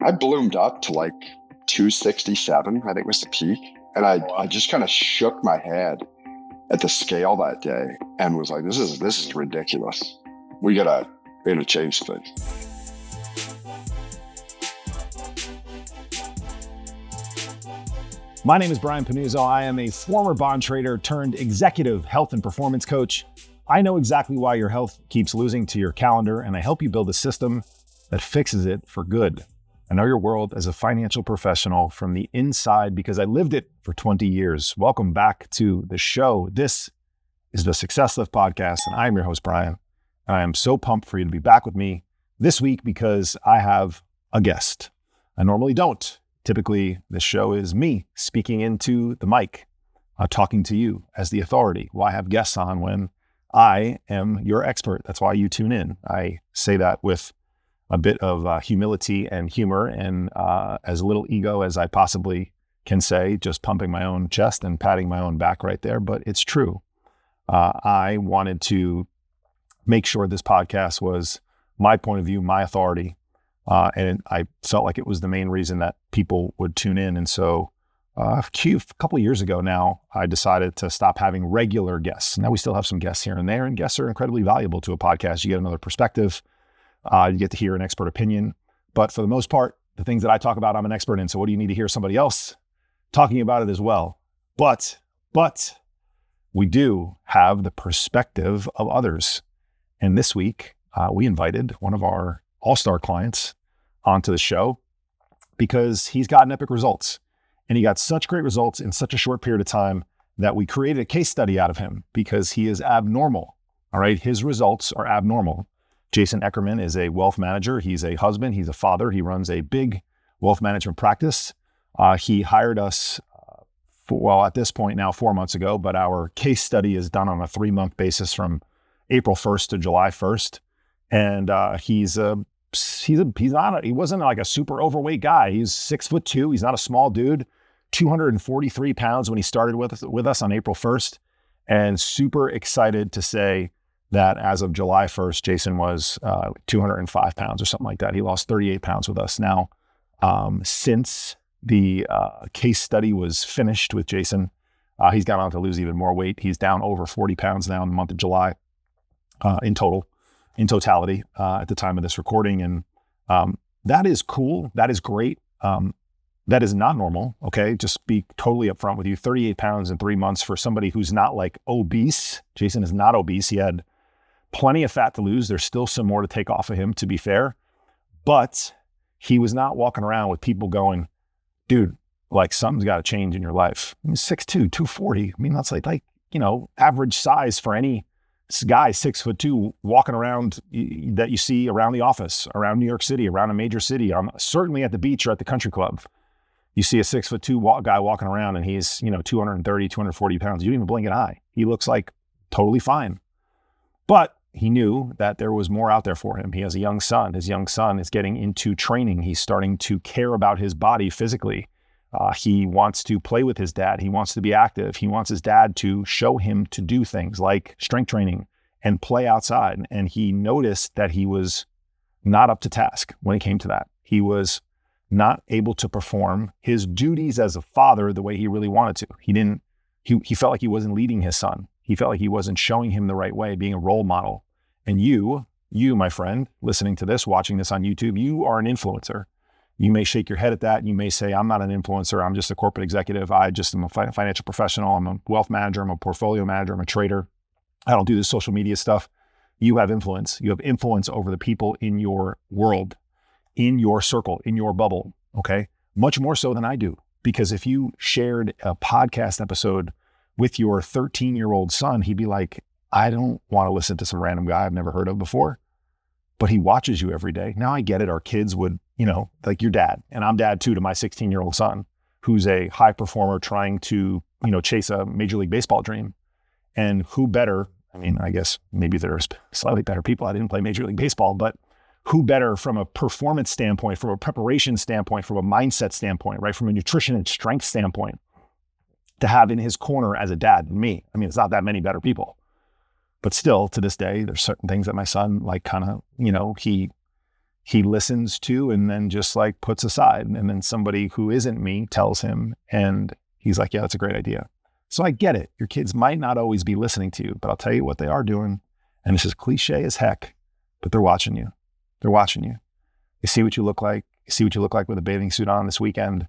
I bloomed up to like 267, I think was the peak. And I just kind of shook my head at the scale that day and was like, this is ridiculous. We gotta change things. My name is Brian Panuzzo. I am a former bond trader turned executive health and performance coach. I know exactly why your health keeps losing to your calendar, and I help you build a system that fixes it for good. I know your world as a financial professional from the inside because I lived it for 20 years. Welcome back to the show. This is the Success Lift Podcast, and I'm your host, Brian. And I am so pumped for you to be back with me this week because I have a guest. I normally don't. Typically, this show is me speaking into the mic, talking to you as the authority. Well, I have guests on when I am your expert. That's why you tune in. I say that with a bit of humility and humor and as little ego as I possibly can say, just pumping my own chest and patting my own back right there. But it's true. I wanted to make sure this podcast was my point of view, my authority. And I felt like it was the main reason that people would tune in. And so a couple of years ago now, I decided to stop having regular guests. Now we still have some guests here and there, and guests are incredibly valuable to a podcast. You get another perspective. You get to hear an expert opinion. But for the most part, the things that I talk about, I'm an expert in. So what do you need to hear somebody else talking about it as well? But we do have the perspective of others. And this week, we invited one of our all-star clients onto the show because he's gotten epic results. And he got such great results in such a short period of time that we created a case study out of him because he is abnormal. All right. His results are abnormal. Jason Eckerman is a wealth manager. He's a husband. He's a father. He runs a big wealth management practice. He hired us, at this point now, 4 months ago, but our case study is done on a 3-month basis from April 1st to July 1st. And he wasn't like a super overweight guy. He's 6'2". He's not a small dude, 243 pounds when he started with us on April 1st. And super excited to say that as of July 1st, Jason was 205 pounds or something like that. He lost 38 pounds with us. Now, since the case study was finished with Jason, he's gone on to lose even more weight. He's down over 40 pounds now in the month of July in totality at the time of this recording. And that is cool. That is great. That is not normal. Okay. Just be totally upfront with you. 38 pounds in 3 months for somebody who's not like obese. Jason is not obese. He had plenty of fat to lose. There's still some more to take off of him, to be fair, but he was not walking around with people going, dude, like something's got to change in your life. I mean, 6'2", 240. I mean, that's like, average size for any guy, 6'2", walking around that you see around the office, around New York City, around a major city, certainly at the beach or at the country club. You see a 6'2" guy walking around and he's, 230, 240 pounds. You don't even blink an eye. He looks like totally fine. But he knew that there was more out there for him. He has a young son. His young son is getting into training. He's starting to care about his body physically. He wants to play with his dad. He wants to be active. He wants his dad to show him to do things like strength training and play outside. And he noticed that he was not up to task when it came to that. He was not able to perform his duties as a father the way he really wanted to. He felt like he wasn't leading his son. He felt like he wasn't showing him the right way, being a role model. And you, my friend, listening to this, watching this on YouTube, you are an influencer. You may shake your head at that. You may say, I'm not an influencer. I'm just a corporate executive. I just am a financial professional. I'm a wealth manager. I'm a portfolio manager. I'm a trader. I don't do this social media stuff. You have influence. You have influence over the people in your world, in your circle, in your bubble. Okay. Much more so than I do. Because if you shared a podcast episode with your 13-year-old son, he'd be like, I don't want to listen to some random guy I've never heard of before, but he watches you every day. Now I get it. Our kids would, like your dad, and I'm dad too to my 16-year-old son, who's a high performer trying to, chase a Major League Baseball dream. And who better, I guess maybe there's slightly better people. I didn't play Major League Baseball, but who better from a performance standpoint, from a preparation standpoint, from a mindset standpoint, right? From a nutrition and strength standpoint, to have in his corner as a dad than me. It's not that many better people. But still, to this day, there's certain things that my son, like kind of, he listens to and then just like puts aside. And then somebody who isn't me tells him, and he's like, yeah, that's a great idea. So I get it. Your kids might not always be listening to you, but I'll tell you what they are doing. And this is cliche as heck, but they're watching you. They're watching you. They see what you look like. They see what you look like with a bathing suit on this weekend.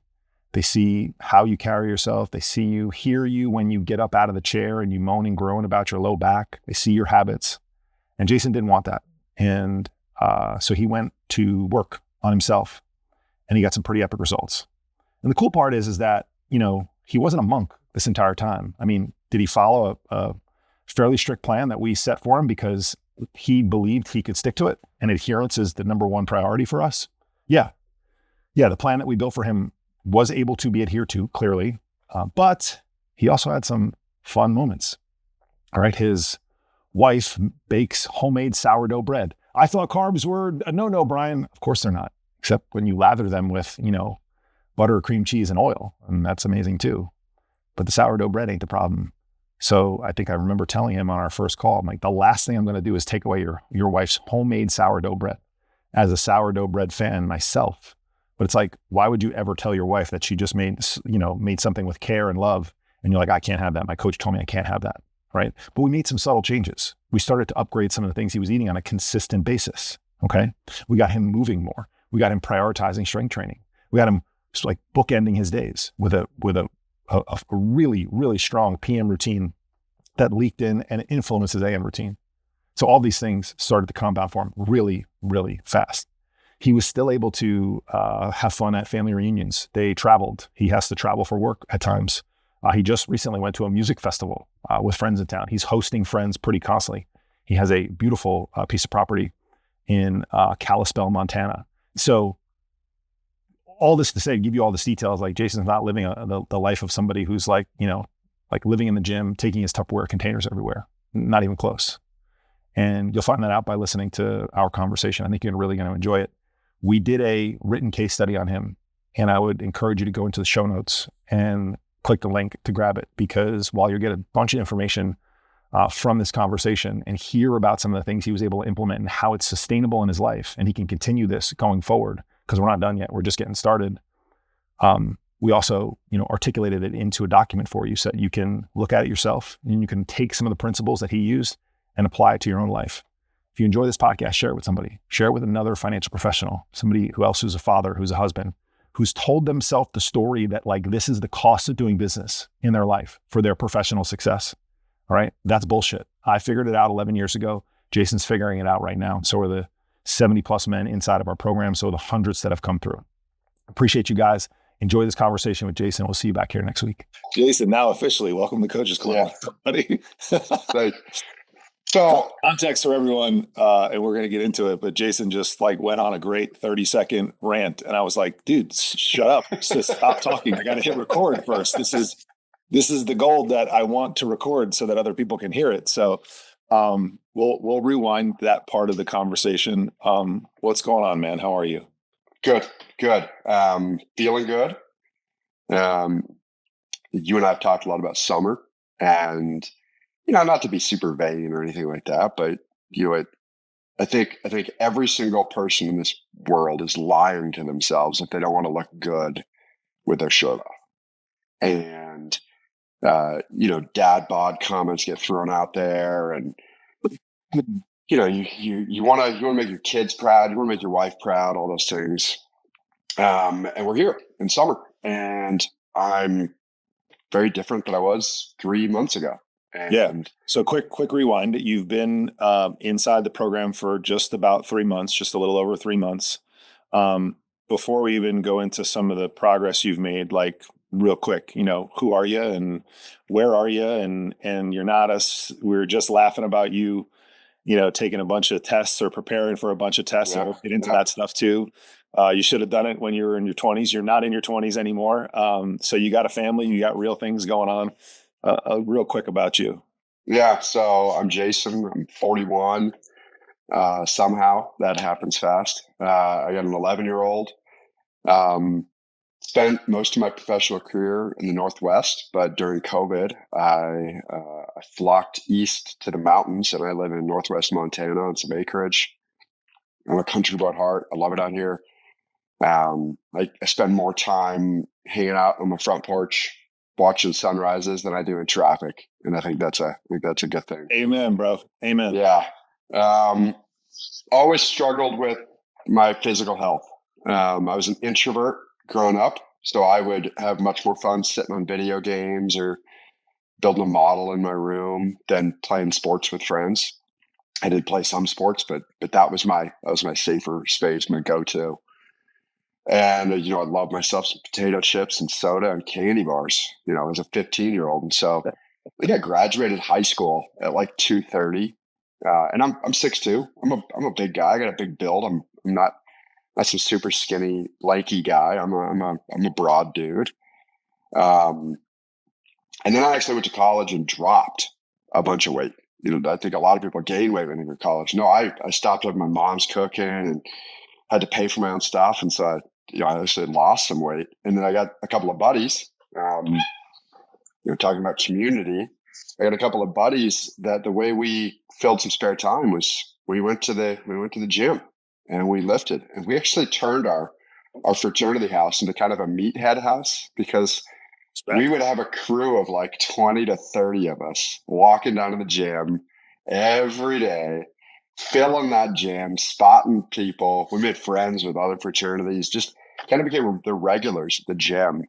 They see how you carry yourself. They see you, hear you when you get up out of the chair and you moan and groan about your low back. They see your habits. And Jason didn't want that. And so he went to work on himself, and he got some pretty epic results. And the cool part is that, he wasn't a monk this entire time. I mean, did he follow a fairly strict plan that we set for him because he believed he could stick to it and adherence is the number one priority for us? Yeah. Yeah. The plan that we built for him was able to be adhered to, clearly. But he also had some fun moments. All right. His wife bakes homemade sourdough bread. I thought carbs were a no, Brian. Of course they're not, except when you lather them with, butter, cream cheese, and oil. And that's amazing too. But the sourdough bread ain't the problem. So I think I remember telling him on our first call, I'm like, the last thing I'm going to do is take away your wife's homemade sourdough bread. As a sourdough bread fan myself. But it's like, why would you ever tell your wife that she just made something with care and love? And you're like, I can't have that. My coach told me I can't have that. Right. But we made some subtle changes. We started to upgrade some of the things he was eating on a consistent basis. Okay. We got him moving more. We got him prioritizing strength training. We got him just like bookending his days with a really, really strong PM routine that leaked in and influenced his AM routine. So all these things started to compound for him really, really fast. He was still able to have fun at family reunions. They traveled. He has to travel for work at times. He just recently went to a music festival with friends in town. He's hosting friends pretty constantly. He has a beautiful piece of property in Kalispell, Montana. So all this to say, give you all this details, like Jason's not living the life of somebody who's like living in the gym, taking his Tupperware containers everywhere. Not even close. And you'll find that out by listening to our conversation. I think you're really going to enjoy it. We did a written case study on him, and I would encourage you to go into the show notes and click the link to grab it, because while you get a bunch of information from this conversation and hear about some of the things he was able to implement and how it's sustainable in his life, and he can continue this going forward, because we're not done yet. We're just getting started. We also, articulated it into a document for you so that you can look at it yourself and you can take some of the principles that he used and apply it to your own life. If you enjoy this podcast, share it with somebody. Share it with another financial professional, somebody who's a father, who's a husband, who's told themselves the story that this is the cost of doing business in their life for their professional success. All right. That's bullshit. I figured it out 11 years ago. Jason's figuring it out right now. So are the 70 plus men inside of our program. So the hundreds that have come through. Appreciate you guys. Enjoy this conversation with Jason. We'll see you back here next week. Jason, now officially, welcome to Coaches Club, buddy. So context for everyone, and we're going to get into it, but Jason just went on a great 30-second rant. And I was like, dude, shut up. Just stop talking. I got to hit record first. This is the gold that I want to record so that other people can hear it. So we'll rewind that part of the conversation. What's going on, man? How are you? Good. Feeling good. You and I have talked a lot about summer, and not to be super vain or anything like that, but I think every single person in this world is lying to themselves if they don't want to look good with their shirt off. And dad bod comments get thrown out there, and you want to make your kids proud, you want to make your wife proud, all those things. And we're here in summer, and I'm very different than I was 3 months ago. And yeah. So quick rewind. You've been inside the program for just about 3 months, just a little over 3 months. Before we even go into some of the progress you've made, real quick, who are you and where are you? And you're not us. We're just laughing about you, taking a bunch of tests or preparing for a bunch of tests. And we'll get into that stuff too. You should have done it when you were in your 20s. You're not in your 20s anymore. So you got a family, you got real things going on. Real quick about you. Yeah. So I'm Jason. I'm 41. Somehow that happens fast. I got an 11-year-old. Spent most of my professional career in the Northwest, but during COVID, I flocked east to the mountains, and I live in Northwest Montana on some acreage. I'm a country boy at heart. I love it out here. I spend more time hanging out on my front porch watching sunrises than I do in traffic, and I think that's a good thing. Amen, bro. Amen. Yeah. Always struggled with my physical health. I was an introvert growing up, so I would have much more fun sitting on video games or building a model in my room than playing sports with friends. I did play some sports, but that was my safer space, my go-to. And I love myself some potato chips and soda and candy bars. As a 15-year-old, and so I think I graduated high school at like 2:30, and I'm 6'2". I'm a big guy. I got a big build. I'm not some super skinny, lanky guy. I'm a broad dude. And then I actually went to college and dropped a bunch of weight. I think a lot of people gain weight when they go to college. No, I stopped having my mom's cooking and had to pay for my own stuff. And so I actually lost some weight. And then I got a couple of buddies, talking about community. I got a couple of buddies that the way we filled some spare time was we went to the gym and we lifted, and we actually turned our fraternity house into kind of a meathead house, because we would have a crew of like 20 to 30 of us walking down to the gym every day, filling that gym, spotting people. We made friends with other fraternities, just kind of became the regulars at the gym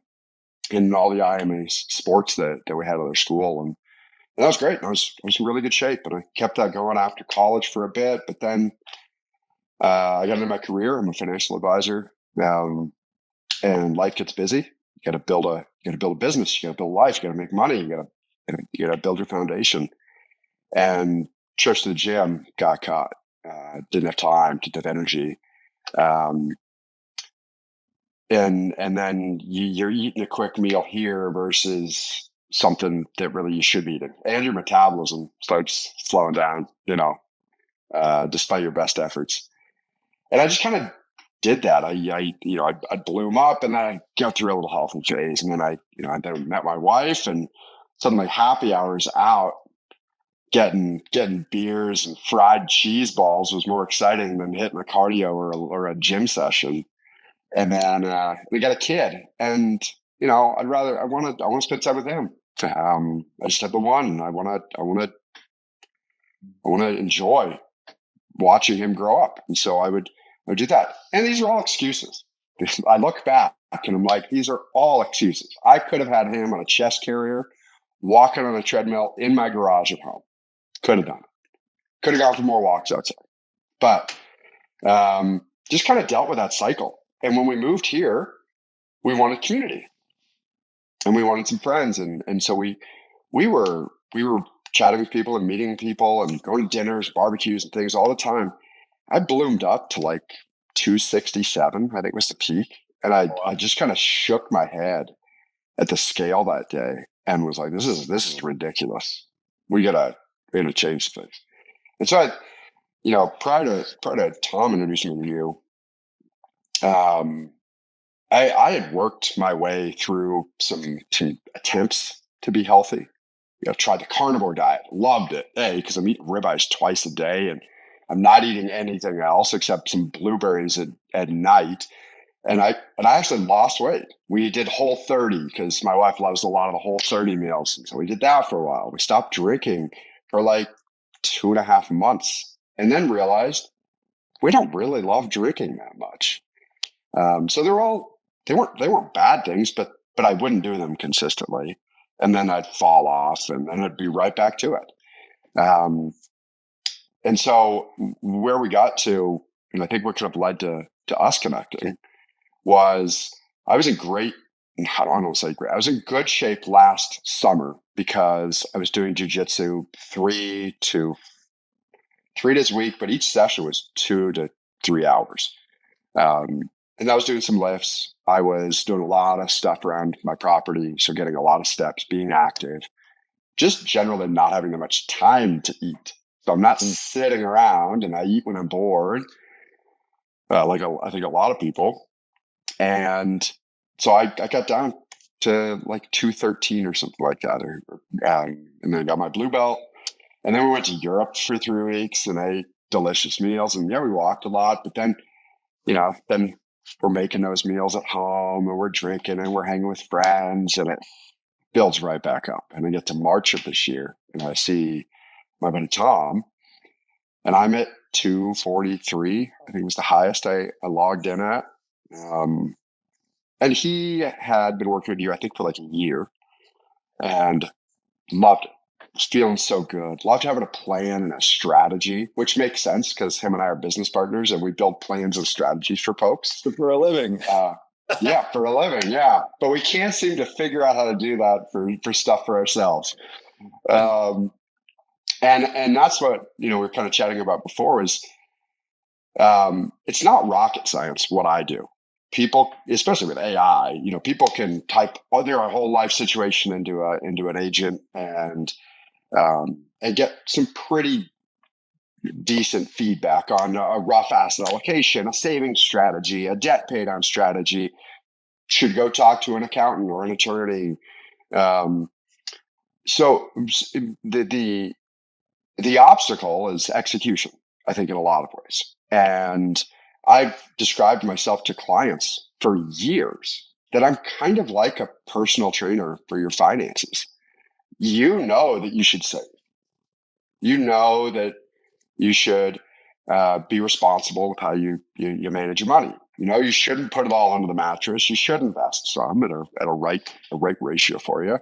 in all the IMA sports that we had at our school. And that was great. I was in really good shape, and I kept that going after college for a bit. But then I got into my career. I'm a financial advisor, and life gets busy. You got to build a business. You got to build a life. You got to make money. You got to build your foundation. And trips to the gym got caught. Didn't have time, didn't have energy. And then you're eating a quick meal here versus something that really you should be eating, and your metabolism starts slowing down, despite your best efforts. And I just kind of did that. I'd bloom up, and then I'd go through a little healthy phase, and then I then met my wife, and suddenly happy hours out, getting beers and fried cheese balls was more exciting than hitting a cardio or a gym session. And then we got a kid, and I want to spend time with him. I just had the one, and I want to enjoy watching him grow up, and so I would do that. And these are all excuses. I look back and I'm like, these are all excuses. I could have had him on a chest carrier, walking on a treadmill in my garage at home. Could have done it. Could have gone for more walks outside, but just kind of dealt with that cycle. And when we moved here, we wanted community, and we wanted some friends, and so we were chatting with people and meeting people and going to dinners, barbecues, and things all the time. I bloomed up to like 267, I think was the peak, and I just kind of shook my head at the scale that day and was like, "This is ridiculous. We gotta change things." And so prior to Tom introducing me to you, I had worked my way through some attempts to be healthy. Tried the carnivore diet, loved it. Because I'm eating ribeyes twice a day, and I'm not eating anything else except some blueberries at night. And I actually lost weight. We did Whole30 because my wife loves a lot of the Whole30 meals. And so we did that for a while. We stopped drinking for like 2.5 months, and then realized we don't really love drinking that much. So they weren't bad things, but I wouldn't do them consistently, and then I'd fall off, and then I'd be right back to it. And so where we got to, and I think what could have led to us connecting, was I was in great. I don't want to say great. I was in good shape last summer because I was doing jiu-jitsu 3 days a week, but each session was 2 to 3 hours. And I was doing some lifts. I was doing a lot of stuff around my property, so getting a lot of steps, being active, just generally not having that much time to eat. So I'm not sitting around, and I eat when I'm bored, I think a lot of people. And so I got down to like 213 or something like that, and then I got my blue belt. And then we went to Europe for 3 weeks, and I delicious meals. And yeah, we walked a lot, but then, then we're making those meals at home and we're drinking and we're hanging with friends, and it builds right back up. And I get to March of this year and I see my buddy Tom, and I'm at 243. I think it was the highest I logged in at. And he had been working with you, I think, for like a year, and loved it. Was feeling so good. Loved having a plan and a strategy, which makes sense because him and I are business partners and we build plans and strategies for folks. For a living. Yeah, for a living. Yeah. But we can't seem to figure out how to do that for stuff for ourselves. And that's what, we were kind of chatting about before is it's not rocket science what I do. People, especially with AI, people can type their whole life situation into an agent and get some pretty decent feedback on a rough asset allocation, a savings strategy, a debt pay down strategy. Should go talk to an accountant or an attorney. So the obstacle is execution, I think, in a lot of ways. And I've described myself to clients for years that I'm kind of like a personal trainer for your finances. You know that you should save. You know that you should be responsible with how you manage your money. You shouldn't put it all under the mattress. You should invest some at a right ratio for you.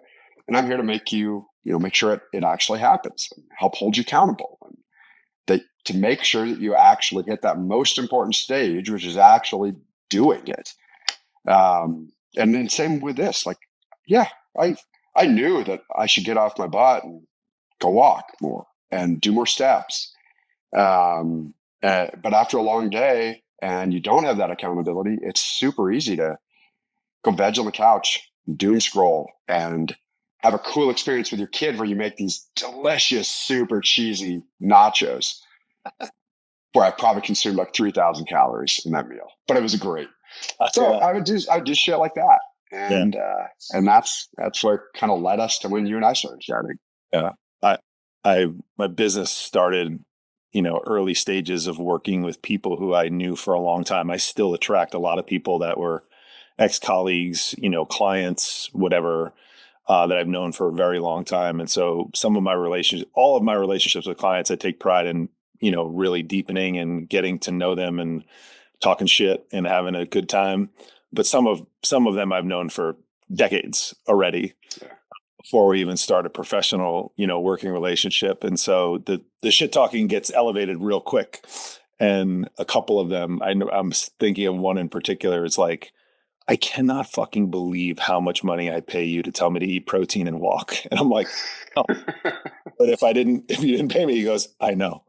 And I'm here to make you, make sure it actually happens and help hold you accountable. And to make sure that you actually hit that most important stage, which is actually doing it. And then same with this, like, yeah, I knew that I should get off my butt and go walk more and do more steps. But after a long day and you don't have that accountability, it's super easy to go veg on the couch, doom scroll, and have a cool experience with your kid where you make these delicious, super cheesy nachos where I probably consumed like 3,000 calories in that meal, but it was great. So I would do shit like that. And, and that's what kind of led us to when you and I started chatting. Yeah. My business started, early stages of working with people who I knew for a long time. I still attract a lot of people that were ex-colleagues, clients, whatever, that I've known for a very long time. And so all of my relationships with clients, I take pride in, really deepening and getting to know them and talking shit and having a good time. But some of them I've known for decades already. Yeah. Before we even start a professional, working relationship. And so the shit talking gets elevated real quick. And a couple of them, I'm thinking of one in particular. It's like, I cannot fucking believe how much money I pay you to tell me to eat protein and walk. And I'm like, oh. But if you didn't pay me, he goes, I know.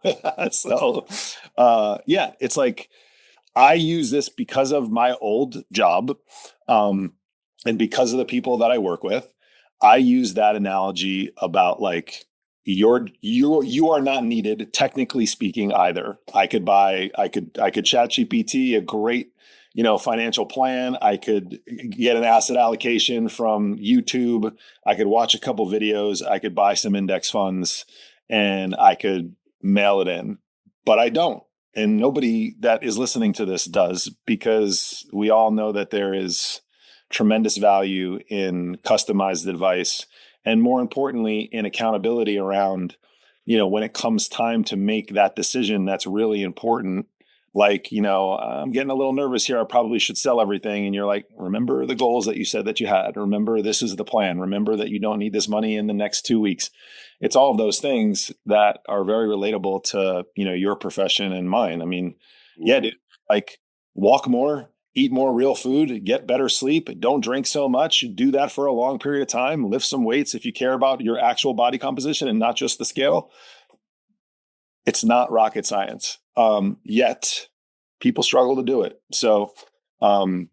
So, yeah, it's like, I use this because of my old job, and because of the people that I work with. I use that analogy about like you are not needed, technically speaking, either. I could chat GPT a great, financial plan. I could get an asset allocation from YouTube. I could watch a couple videos. I could buy some index funds and I could mail it in, but I don't. And nobody that is listening to this does, because we all know that there is tremendous value in customized advice, and more importantly, in accountability around, when it comes time to make that decision, that's really important. Like, I'm getting a little nervous here. I probably should sell everything. And you're like, remember the goals that you said that you had. Remember, this is the plan. Remember that you don't need this money in the next 2 weeks. It's all of those things that are very relatable to, your profession and mine. I mean, yeah, dude, like walk more, eat more real food, get better sleep, don't drink so much, do that for a long period of time, lift some weights if you care about your actual body composition and not just the scale. It's not rocket science. Yet people struggle to do it. So I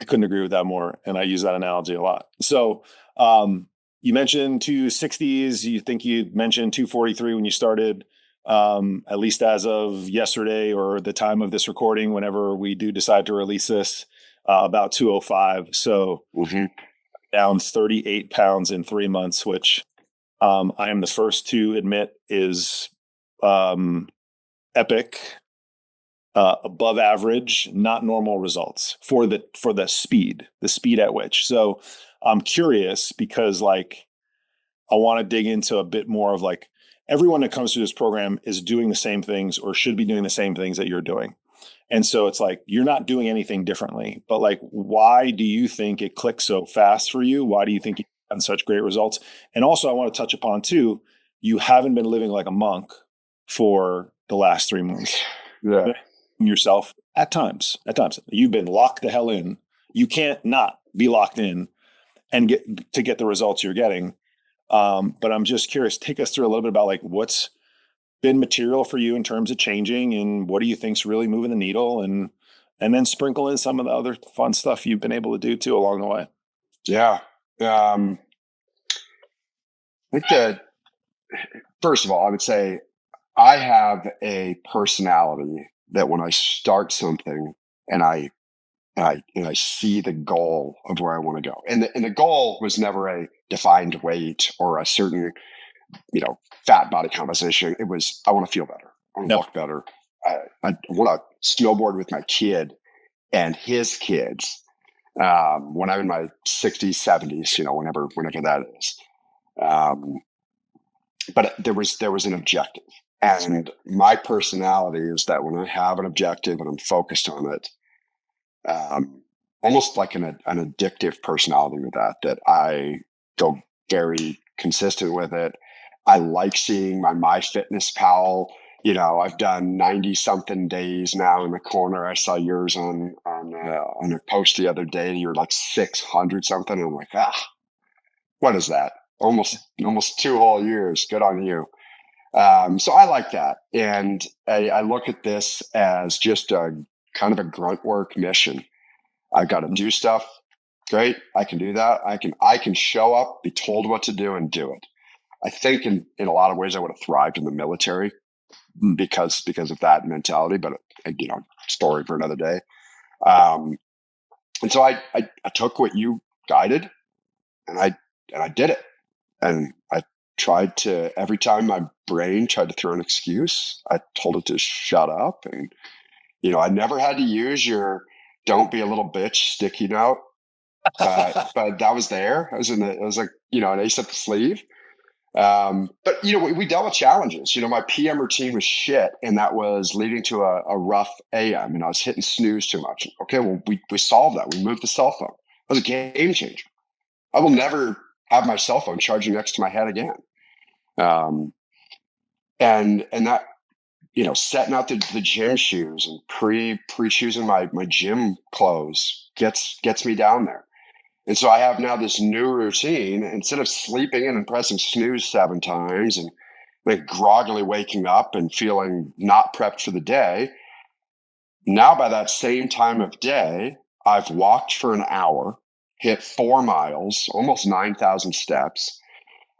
couldn't agree with that more. And I use that analogy a lot. So you mentioned 260s. You think you mentioned 243 when you started, at least as of yesterday or the time of this recording, whenever we do decide to release this, about 205. So down 38 pounds in 3 months, which I am the first to admit is epic, above average, not normal results for the speed at which. So I'm curious because like I want to dig into a bit more of like everyone that comes through this program is doing the same things or should be doing the same things that you're doing. And so it's like you're not doing anything differently, but like why do you think it clicks so fast for you? Why do you think you've gotten such great results? And also I want to touch upon too, you haven't been living like a monk for the last 3 months. Yeah. Yourself at times. You've been locked the hell in. You can't not be locked in and get the results you're getting. But I'm just curious, take us through a little bit about like what's been material for you in terms of changing and what do you think's really moving the needle, and then sprinkle in some of the other fun stuff you've been able to do too along the way. Yeah. I think that first of all, I would say I have a personality that when I start something and I see the goal of where I want to go, and the goal was never a defined weight or a certain fat body composition. It was I want to feel better, I want to look better. I want to snowboard with my kid and his kids when I'm in my 60s, 70s. Whenever that is. But there was an objective. And my personality is that when I have an objective and I'm focused on it, almost like an addictive personality with that I go very consistent with it. I like seeing my MyFitnessPal. I've done 90 something days now in the corner. I saw yours on a post the other day. You were like 600 something. And I'm like, what is that? Almost 2 whole years. Good on you. So I like that. And I look at this as just a kind of a grunt work mission. I've got to do stuff. Great. I can do that. I can show up, be told what to do and do it. I think in a lot of ways I would have thrived in the military because of that mentality, but story for another day. And so I took what you guided and I did it. And I tried to, every time my brain tried to throw an excuse, I told it to shut up. And, I never had to use your don't be a little bitch sticky note, but that was there. I was like, an ace up the sleeve. But, we dealt with challenges. My PM routine was shit. And that was leading to a rough AM. And I was hitting snooze too much. Okay, well, we solved that. We moved the cell phone. It was a game changer. I will never have my cell phone charging next to my head again. And that, setting out the gym shoes and pre-choosing my gym clothes gets me down there. And so I have now this new routine. Instead of sleeping in and pressing snooze 7 times and like groggily waking up and feeling not prepped for the day, now by that same time of day, I've walked for an hour, hit 4 miles, almost 9,000 steps.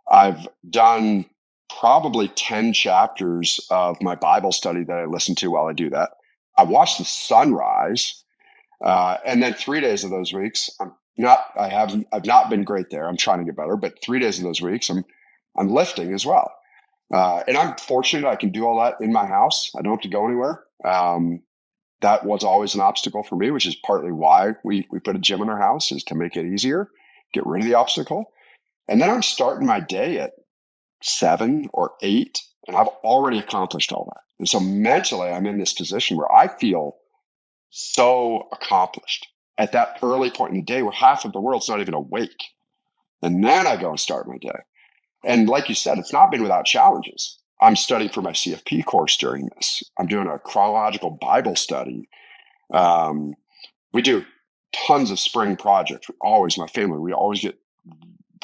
I've done probably 10 chapters of my Bible study that I listen to while I do that. I watch the sunrise. And then 3 days of those weeks, I've not been great there. I'm trying to get better, but 3 days of those weeks, I'm lifting as well. And I'm fortunate I can do all that in my house. I don't have to go anywhere. That was always an obstacle for me, which is partly why we put a gym in our house, is to make it easier, get rid of the obstacle. And then I'm starting my day at 7 or 8, and I've already accomplished all that. And so mentally, I'm in this position where I feel so accomplished at that early point in the day where half of the world's not even awake. And then I go and start my day. And like you said, it's not been without challenges. I'm studying for my CFP course during this. I'm doing a chronological Bible study. We do tons of spring projects. My family, we always get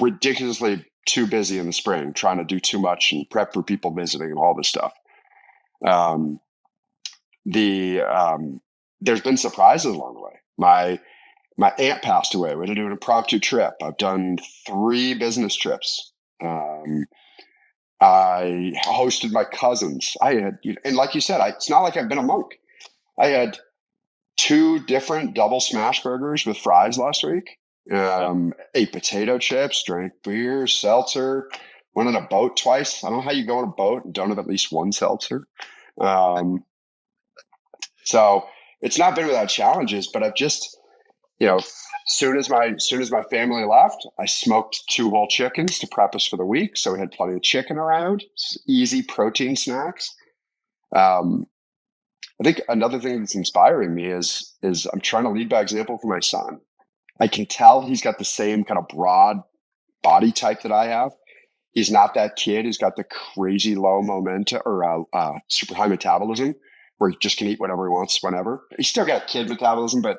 ridiculously too busy in the spring, trying to do too much and prep for people visiting and all this stuff. There's been surprises along the way. My aunt passed away. We had to do an impromptu trip. I've done 3 business trips. I hosted my cousins. And like you said, it's not like I've been a monk. I had 2 different double smash burgers with fries last week. Ate potato chips, drank beer, seltzer, went on a boat twice. I don't know how you go on a boat and don't have at least one seltzer. So it's not been without challenges, but I've just, soon as my family left, I smoked 2 whole chickens to prep us for the week. So we had plenty of chicken around, easy protein snacks. I think another thing that's inspiring me is I'm trying to lead by example for my son. I can tell he's got the same kind of broad body type that I have. He's not that kid who's got the crazy low momentum or super high metabolism where he just can eat whatever he wants whenever. He's still got kid metabolism, but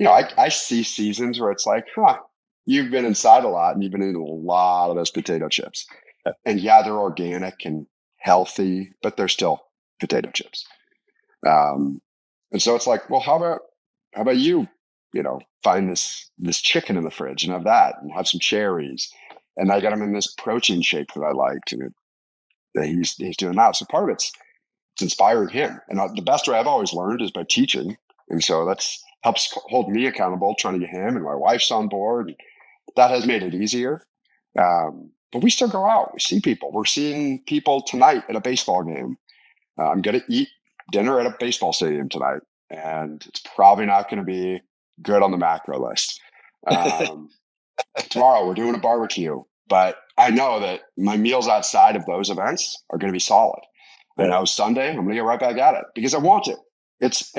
I see seasons where it's like, you've been inside a lot and you've been eating a lot of those potato chips. And yeah, they're organic and healthy, but they're still potato chips. And so it's like, well, how about you, find this chicken in the fridge and have that and have some cherries. And I got him in this protein shake that I liked and that he's doing now. So part of it's inspiring him. And the best way I've always learned is by teaching. And so that's helps hold me accountable, trying to get him and my wife's on board. That has made it easier. But we still go out. We see people. We're seeing people tonight at a baseball game. I'm going to eat dinner at a baseball stadium tonight. And it's probably not going to be good on the macro list. Tomorrow we're doing a barbecue. But I know that my meals outside of those events are going to be solid. Yeah. And now Sunday, I'm going to get right back at it because I want to. It's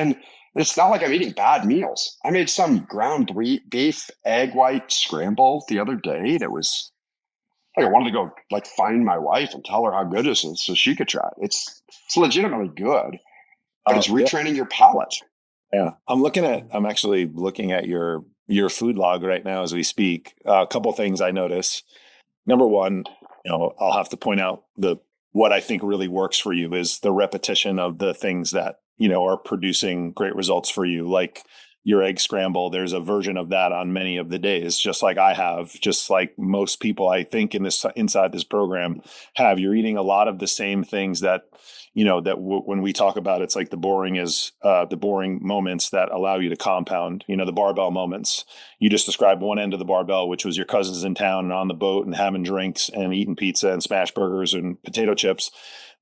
not like I'm eating bad meals. I made some ground beef, egg white scramble the other day. That was like, I wanted to go find my wife and tell her how good this is so she could try it. It's legitimately good, but it's retraining your palate. Yeah. I'm actually looking at your food log right now as we speak. A couple things I notice. Number one, I'll have to point out what I think really works for you is the repetition of the things that, are producing great results for you. Like your egg scramble, there's a version of that on many of the days, just like I have, just like most people I think inside this program have. You're eating a lot of the same things that, when we talk about, it's like the boring moments that allow you to compound, the barbell moments. You just described one end of the barbell, which was your cousins in town and on the boat and having drinks and eating pizza and smash burgers and potato chips.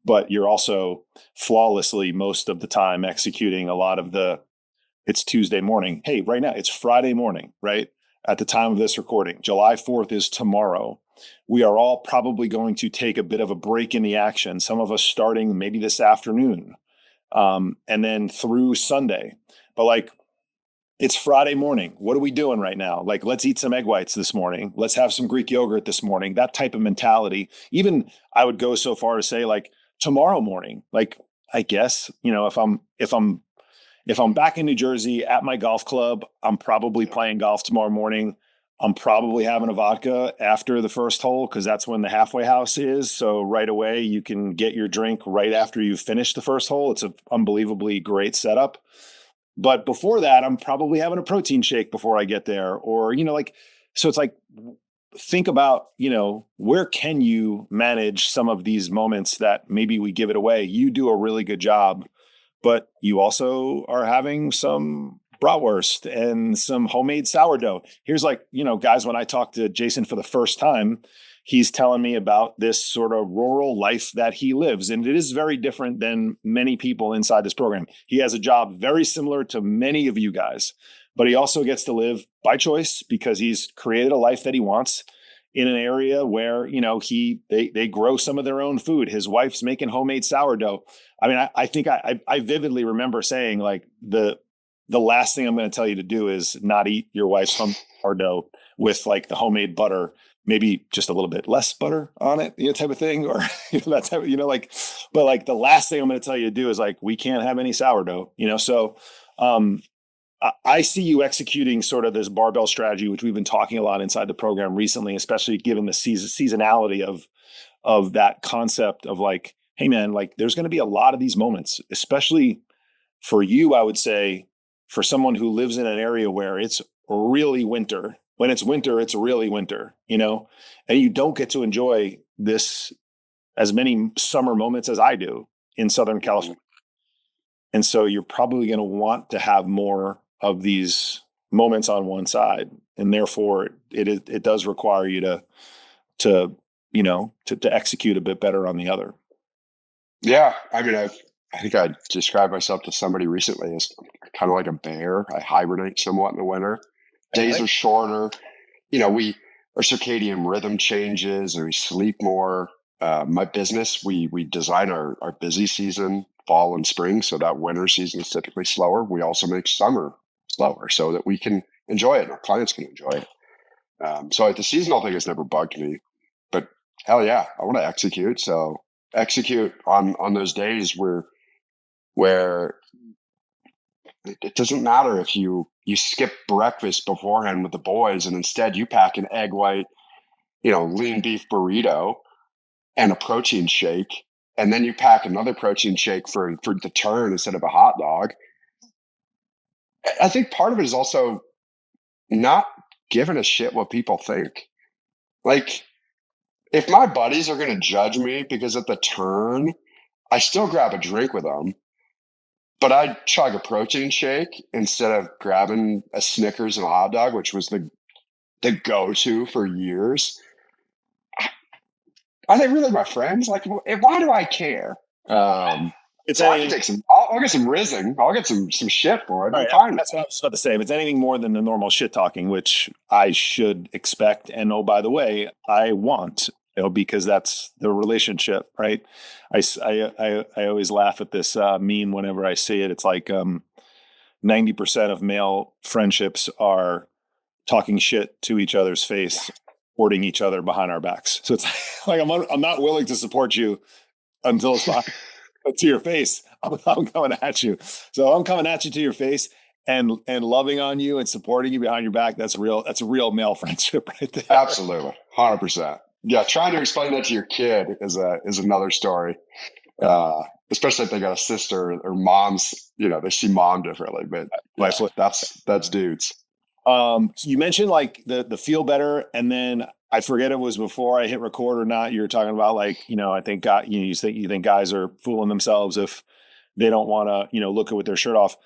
But you're also flawlessly most of the time executing a lot of it's Tuesday morning. Hey, right now it's Friday morning, right? At the time of this recording, July 4th is tomorrow. We are all probably going to take a bit of a break in the action. Some of us starting maybe this afternoon, and then through Sunday. But it's Friday morning. What are we doing right now? Let's eat some egg whites this morning. Let's have some Greek yogurt this morning. That type of mentality. Even I would go so far to say tomorrow morning. I guess, if I'm back in New Jersey at my golf club, I'm probably playing golf tomorrow morning. I'm probably having a vodka after the first hole because that's when the halfway house is. So right away, you can get your drink right after you finish the first hole. It's an unbelievably great setup. But before that, I'm probably having a protein shake before I get there. Or, so it's think about, where can you manage some of these moments that maybe we give it away? You do a really good job, but you also are having some bratwurst and some homemade sourdough. Here's guys, when I talked to Jason for the first time, he's telling me about this sort of rural life that he lives. And it is very different than many people inside this program. He has a job very similar to many of you guys, but he also gets to live by choice because he's created a life that he wants in an area where, they grow some of their own food. His wife's making homemade sourdough. I mean, I think I vividly remember saying the last thing I'm going to tell you to do is not eat your wife's sourdough with the homemade butter, maybe just a little bit less butter on it, type of thing, or that type of, but the last thing I'm going to tell you to do is we can't have any sourdough, so, I see you executing sort of this barbell strategy, which we've been talking a lot inside the program recently, especially given the seasonality of that concept of hey man, there's going to be a lot of these moments, especially for you, I would say, for someone who lives in an area where it's really winter. When it's winter, it's really winter, and you don't get to enjoy this as many summer moments as I do in Southern California. And so you're probably going to want to have more of these moments on one side. And therefore it does require you to execute a bit better on the other. Yeah. I mean, I think I described myself to somebody recently as kind of like a bear. I hibernate somewhat in the winter. Days are shorter. Our circadian rhythm changes, and we sleep more. My business, we design our busy season, fall and spring, so that winter season is typically slower. We also make summer slower so that we can enjoy it and our clients can enjoy it. So the seasonal thing has never bugged me, but hell yeah, I want to execute. So execute on those days where it doesn't matter if you skip breakfast beforehand with the boys and instead you pack an egg white, lean beef burrito and a protein shake, and then you pack another protein shake for the turn instead of a hot dog. I think part of it is also not giving a shit what people think. Like, if my buddies are going to judge me because at the turn, I still grab a drink with them, but I chug a protein shake instead of grabbing a Snickers and a hot dog, which was the go-to for years. Are they really my friends? Like, why do I care? So I can take some. I'll get some rizzing. I'll get some shit for it. I'm fine. That's what I was about to say. If it's anything more than the normal shit talking, which I should expect, and oh, by the way, I want, because that's the relationship, right? I always laugh at this meme whenever I see it. It's like 90% of male friendships are talking shit to each other's face, supporting each other behind our backs. So it's like I'm not willing to support you until it's behind. To your face. I'm coming at you. So I'm coming at you to your face and loving on you and supporting you behind your back. That's a real male friendship right there. Absolutely. 100%. Yeah. Trying to explain that to your kid is another story. Especially if they got a sister or moms, they see mom differently, but that's dudes. So you mentioned like the feel better, and then I forget it was before I hit record or not. You were talking about like, I think you think guys are fooling themselves if they don't want to, look with their shirt off.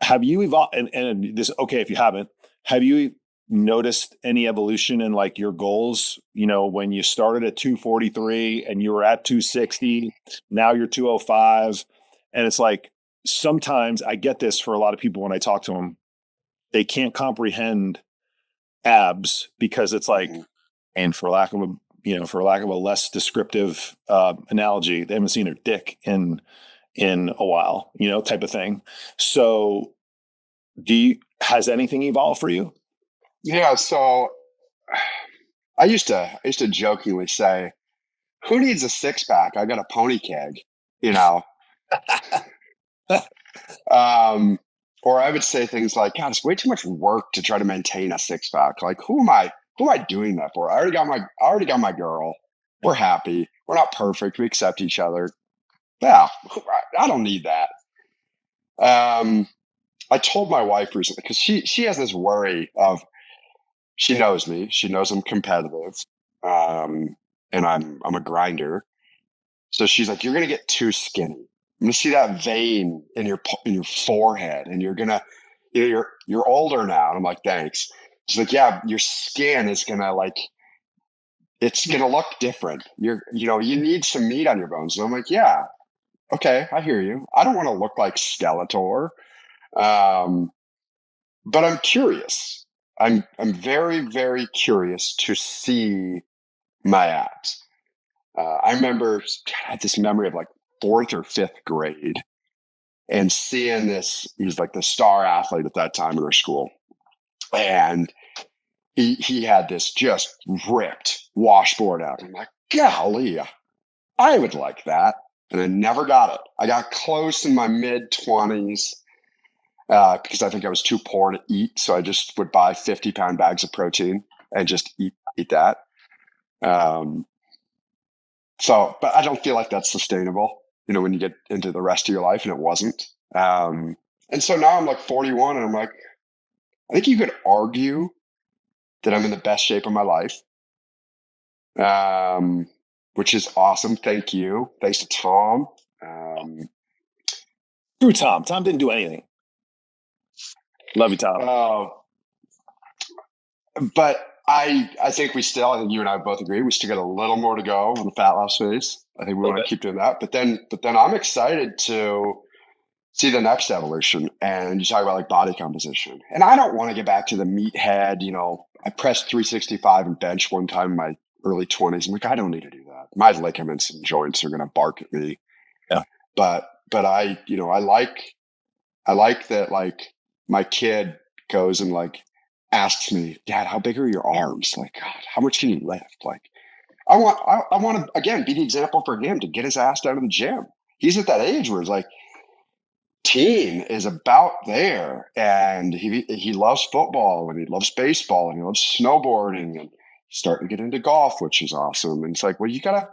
Have you evolved? And this, okay, if you haven't, have you noticed any evolution in like your goals? When you started at 243 and you were at 260, now you're 205, and it's like sometimes I get this for a lot of people when I talk to them, they can't comprehend abs because it's like. And for lack of a less descriptive analogy, they haven't seen their dick in a while, type of thing. So has anything evolved for you? Yeah. So I used to jokingly say, who needs a six pack? I got a pony keg, or I would say things like, God, it's way too much work to try to maintain a six pack. Like, who am I doing that for? I already got my girl. We're happy. We're not perfect. We accept each other. Yeah, I don't need that. I told my wife recently, because she has this worry of, she knows me. She knows I'm competitive, and I'm a grinder. So she's like, you're gonna get too skinny. I'm gonna see that vein in your forehead, and you're older now. And I'm like, thanks. She's like, yeah, your skin is gonna it's gonna look different. You need some meat on your bones. And I'm like, yeah, okay, I hear you. I don't want to look like Skeletor, but I'm curious. I'm very, very curious to see my abs. I remember I had this memory of like 4th or 5th grade and seeing this. He's like the star athlete at that time in our school, and he had this just ripped washboard out. I'm like, golly, I would like that. And I never got it. I got close in my mid-20s because I think I was too poor to eat. So I just would buy 50-pound bags of protein and just eat that. But I don't feel like that's sustainable, when you get into the rest of your life, and it wasn't. And so now I'm like 41 and I'm like, I think you could argue that I'm in the best shape of my life, which is awesome. Thank you. Thanks to Tom. Screw Tom. Tom didn't do anything. Love you, Tom. But I think I think you and I both agree, we still got a little more to go on the fat loss phase. I think we want to keep doing that. But then I'm excited to see the next evolution. And you talk about like body composition. And I don't want to get back to the meathead. I pressed 365 and bench one time in my early 20s. I'm like, I don't need to do that. My ligaments and joints are going to bark at me. Yeah. But I like that. Like my kid goes and like asks me, Dad, how big are your arms? Like, God, how much can you lift? Like, I want to again be the example for him to get his ass down to the gym. He's at that age where it's like, teen is about there, and he loves football and he loves baseball and he loves snowboarding and he's starting to get into golf, which is awesome. And it's like, well, you gotta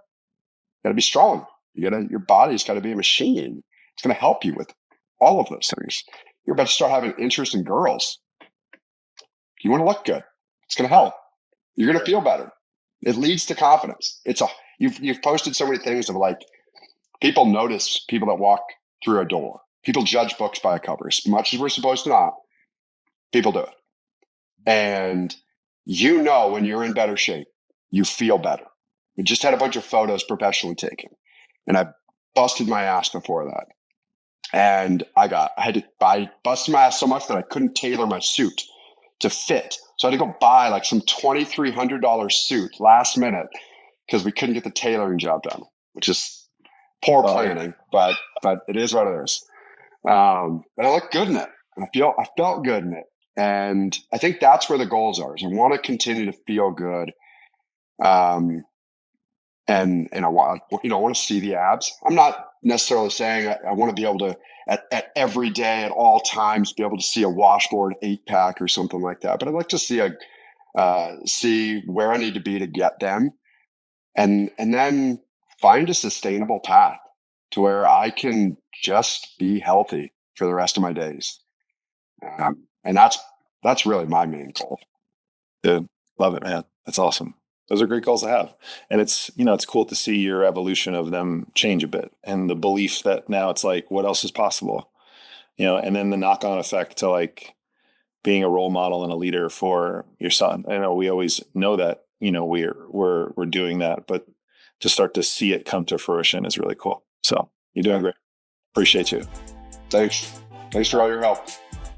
be strong. Your body's got to be a machine. It's going to help you with all of those things. You're about to start having interest in girls. You want to look good. It's going to help. You're going to feel better. It leads to confidence. You've posted so many things of like, people notice people that walk through a door. People judge books by a cover. As much as we're supposed to not, people do it. And when you're in better shape, you feel better. We just had a bunch of photos professionally taken, and I busted my ass before that. And I busted my ass so much that I couldn't tailor my suit to fit. So I had to go buy like some $2,300 suit last minute because we couldn't get the tailoring job done, which is poor planning, but it is what it is. But I look good in it. I felt good in it. And I think that's where the goals are, is I want to continue to feel good. And I want to see the abs. I'm not necessarily saying I want to be able to at every day at all times be able to see a washboard 8-pack or something like that. But I'd like to see where I need to be to get them, and then find a sustainable path to where I can just be healthy for the rest of my days. And that's really my main goal. Dude, love it, man. That's awesome. Those are great goals to have. And it's cool to see your evolution of them change a bit, and the belief that now it's like, what else is possible? And then the knock-on effect to like being a role model and a leader for your son. I know we always know that, we're doing that, but to start to see it come to fruition is really cool. So you're doing great. Appreciate you. Thanks for all your help.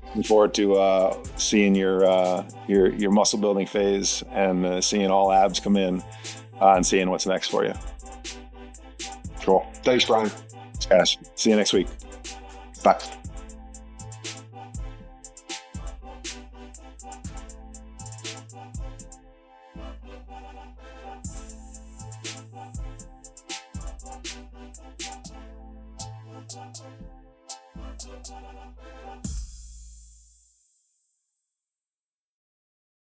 Looking forward to seeing your muscle building phase, and seeing all abs come in, and seeing what's next for you. Cool. Thanks, Brian. Thanks, Cash. See you next week. Bye.